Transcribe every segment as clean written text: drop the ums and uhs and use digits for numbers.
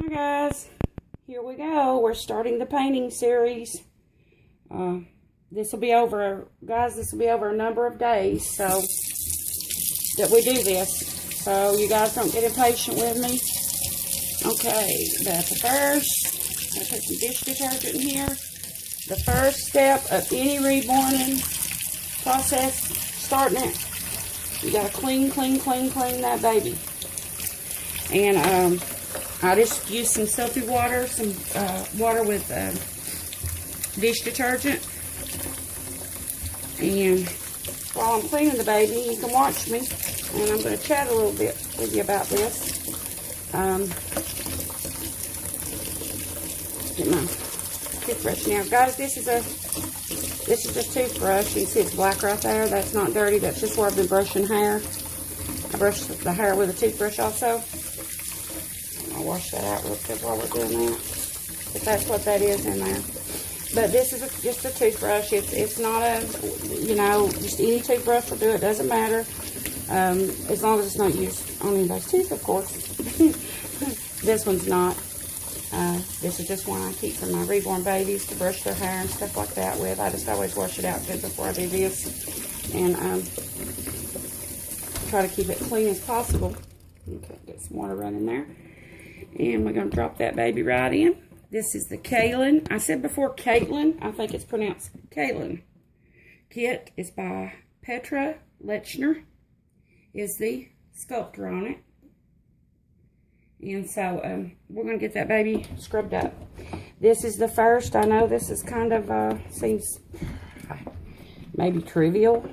Guys, here we go. We're starting the painting series. This will be over, guys, this will be over a number of days so that we do this. So you guys don't get impatient with me. Okay, but the first, I'm going to put some dish detergent in here. The first step of any reborning process, starting it, you got to clean that baby. And I just use some soapy water, some water with dish detergent. And while I'm cleaning the baby, you can watch me. And I'm going to chat a little bit with you about this. Get my toothbrush now, guys. This is a toothbrush. You can see it's black right there. That's not dirty. That's just where I've been brushing hair. I brush the hair with a toothbrush also. I'll wash that out real quick while we're doing that. But that's what that is in there. But this is just a toothbrush. It's not a, you know, just any toothbrush will do it. Doesn't matter. As long as it's not used on anybody's teeth, of course. This one's not. This is just one I keep for my reborn babies to brush their hair and stuff like that with. I just always wash it out good before I do this. And try to keep it clean as possible. Okay, get some water running there. And we're going to drop that baby right in. This is the Kaylin. I said before Caitlin. I think it's pronounced Kaylin. Kit is by Petra Lechner. Is the sculptor on it. And so we're going to get that baby scrubbed up. This is the first. I know this is kind of, seems maybe trivial.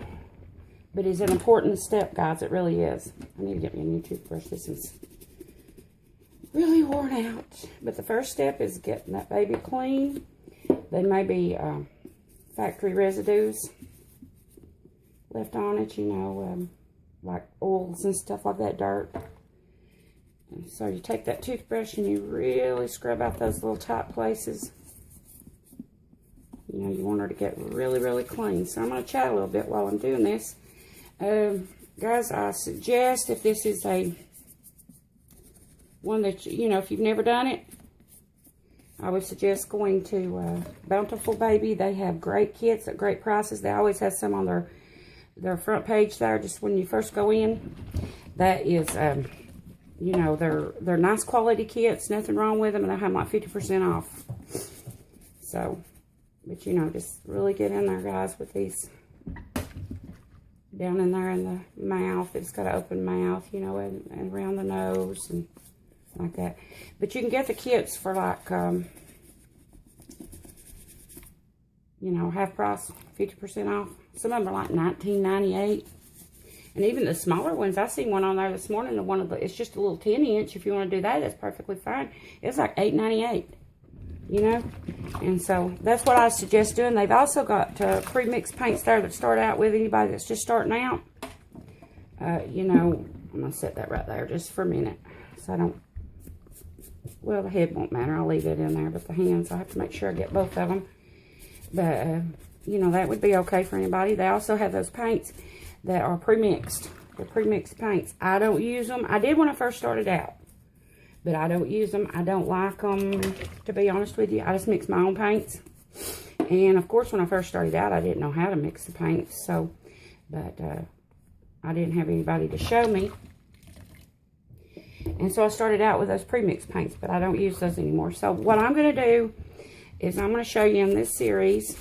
But it's an important step, guys. It really is. I need to get me a new toothbrush. This is really worn out. But the first step is getting that baby clean. There may be factory residues left on it, you know, like oils and stuff like that, dirt. And so you take that toothbrush and you really scrub out those little tight places. You know, you want her to get really clean. So I'm going to chat a little bit while I'm doing this. Guys, I suggest if this is a one that, you know, if you've never done it, I would suggest going to Bountiful Baby. They have great kits at great prices. They always have some on their front page there just when you first go in. That is, you know, they're nice quality kits, nothing wrong with them, and they have them like 50% off. So, but you know, just really get in there, guys, with these. Down in there in the mouth, it's got an open mouth, you know, and around the nose and like that. But you can get the kits for like, you know, half price, 50% off. Some of them are like $19.98. And even the smaller ones, I seen one on there this morning. One of the, it's just a little 10-inch. If you want to do that, that's perfectly fine. It's like $8.98. You know, and so that's what I suggest doing. They've also got pre-mixed paints there that start out with anybody that's just starting out. You know, I'm going to set that right there just for a minute. So I don't, well, the head won't matter. I'll leave it in there. But the hands, I have to make sure I get both of them. But, you know, that would be okay for anybody. They also have those paints that are pre-mixed. They're pre-mixed paints. I don't use them. I did when I first started out. But I don't use them. I don't like them, to be honest with you. I just mix my own paints. And, of course, when I first started out, I didn't know how to mix the paints. So, but I didn't have anybody to show me. And so I started out with those pre-mixed paints. But I don't use those anymore. So, what I'm going to do is I'm going to show you in this series,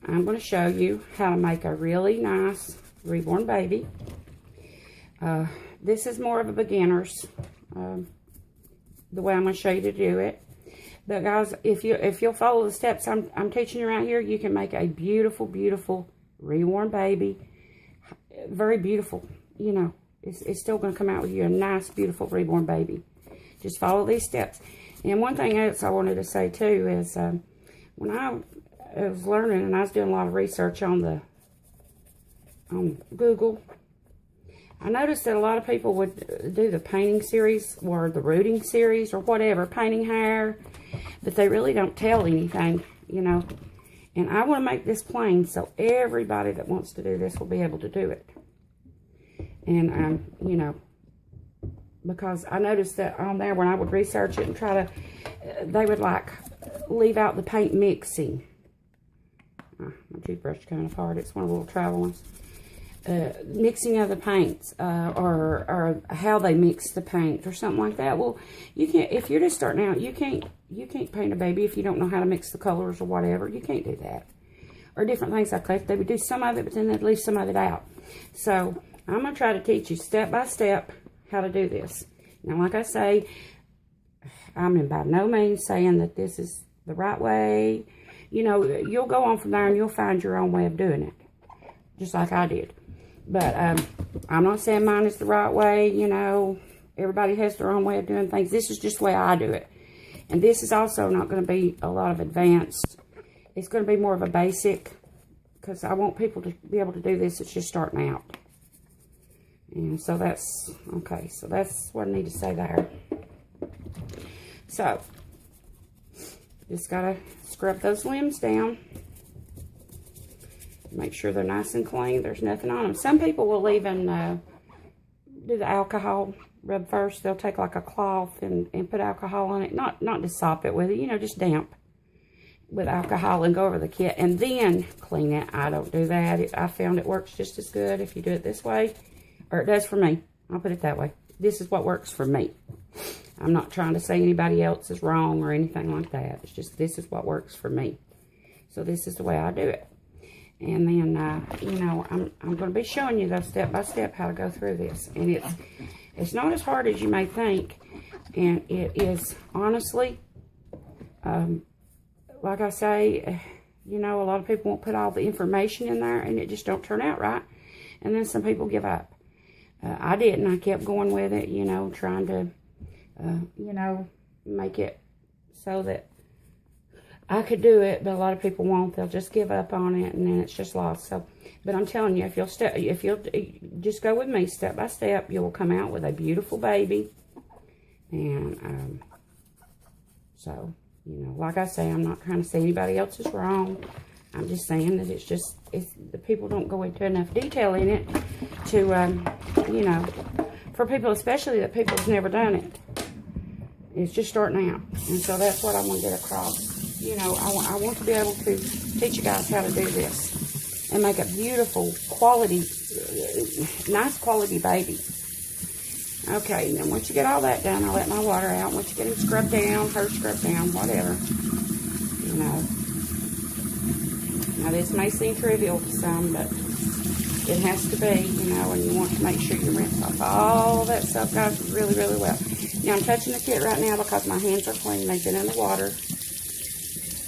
I'm going to show you how to make a really nice reborn baby. This is more of a beginner's the way I'm going to show you to do it. But guys, if you'll follow the steps I'm teaching you right here, you can make a beautiful reborn baby. Very beautiful. You know, it's still going to come out with you a nice, beautiful reborn baby. Just follow these steps. And one thing else I wanted to say too is when I was learning and I was doing a lot of research on Google, I noticed that a lot of people would do the painting series or the rooting series or whatever, painting hair, but they really don't tell anything, you know. And I want to make this plain so everybody that wants to do this will be able to do it. And, you know, because I noticed that on there when I would research it and try to, they would like leave out the paint mixing. My toothbrush is coming apart. It's one of the little travel ones. Mixing of the paints, or how they mix the paint or something like that. Well, you can't, if you're just starting out, you can't paint a baby if you don't know how to mix the colors or whatever. You can't do that. Or different things like that. They would do some of it, but then they'd leave some of it out. So I'm going to try to teach you step by step how to do this. Now, like I say, I'm by no means saying that this is the right way. You know, you'll go on from there and you'll find your own way of doing it. Just like I did. But I'm not saying mine is the right way, you know. Everybody has their own way of doing things. This is just the way I do it. And this is also not going to be a lot of advanced. It's going to be more of a basic. Because I want people to be able to do this. It's just starting out. And so that's, okay. So that's what I need to say there. So, just got to scrub those limbs down. Make sure they're nice and clean. There's nothing on them. Some people will even do the alcohol rub first. They'll take like a cloth and put alcohol on it. Not to sop it with it, you know, just damp with alcohol and go over the kit. And then clean it. I don't do that. I found it works just as good if you do it this way. Or it does for me. I'll put it that way. This is what works for me. I'm not trying to say anybody else is wrong or anything like that. It's just this is what works for me. So this is the way I do it. And then, you know, I'm going to be showing you, though, step by step how to go through this. And it's not as hard as you may think. And it is, honestly, like I say, you know, a lot of people won't put all the information in there, and it just don't turn out right. And then some people give up. I didn't. I kept going with it, you know, trying to, you know, make it so that I could do it, but a lot of people won't. They'll just give up on it, and then it's just lost. So, but I'm telling you, if you'll just go with me step by step, you will come out with a beautiful baby. And so, you know, like I say, I'm not trying to say anybody else is wrong. I'm just saying that it's the people don't go into enough detail in it to, you know, for people, especially that people have never done it. It's just starting out, and so that's what I want to get across. You know, I want to be able to teach you guys how to do this and make a beautiful quality, nice quality baby. Okay, and then once you get all that done, I'll let my water out. Once you get him scrubbed down, her scrubbed down, whatever, you know. Now, this may seem trivial to some, but it has to be, you know, and you want to make sure you rinse off all that stuff, guys, really, really well. Now, I'm touching the kit right now because my hands are clean. They've been in the water.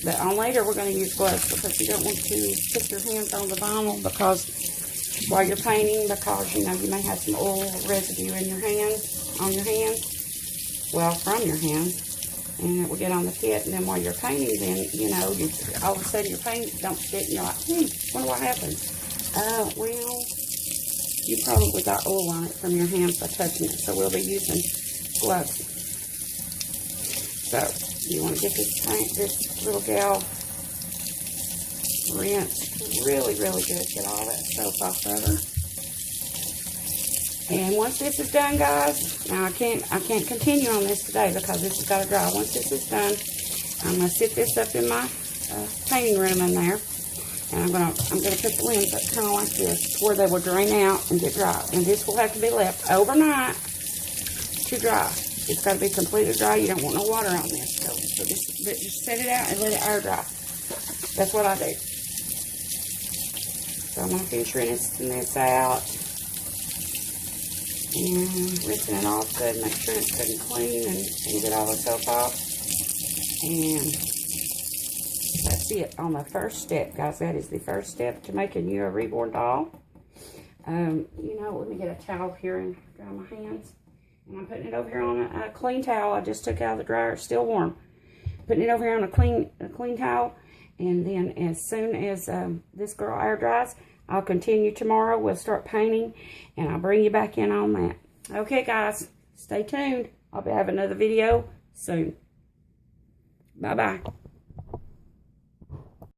But on later, we're going to use gloves because you don't want to put your hands on the vinyl because while you're painting, because, you know, you may have some oil residue in your hands, on your hands, well, from your hands, and it will get on the kit. And then while you're painting, then, you know, all of a sudden your paint don't stick, and you're like, wonder what happened. Well, you probably got oil on it from your hands by touching it, so we'll be using gloves. So, you want to get this little gal rinsed really, really good. Get all that soap off of her. And once this is done, guys, now I can't continue on this today because this has got to dry. Once this is done, I'm going to sit this up in my painting room in there, and I'm gonna put the limbs up kind of like this, where they will drain out and get dry. And this will have to be left overnight to dry. It's got to be completely dry. You don't want no water on this. So just set it out and let it air dry. That's what I do. So I'm going to finish rinsing this out. And rinsing it off good. Make sure it's good and clean and get all the soap off. And that's it on the first step, guys. That is the first step to making you a Reborn doll. You know, let me get a towel here and dry my hands. And I'm putting it over here on a clean towel. I just took out of the dryer. It's still warm. Putting it over here on a clean towel. And then as soon as this girl air dries, I'll continue tomorrow. We'll start painting. And I'll bring you back in on that. Okay, guys. Stay tuned. I'll be having another video soon. Bye-bye.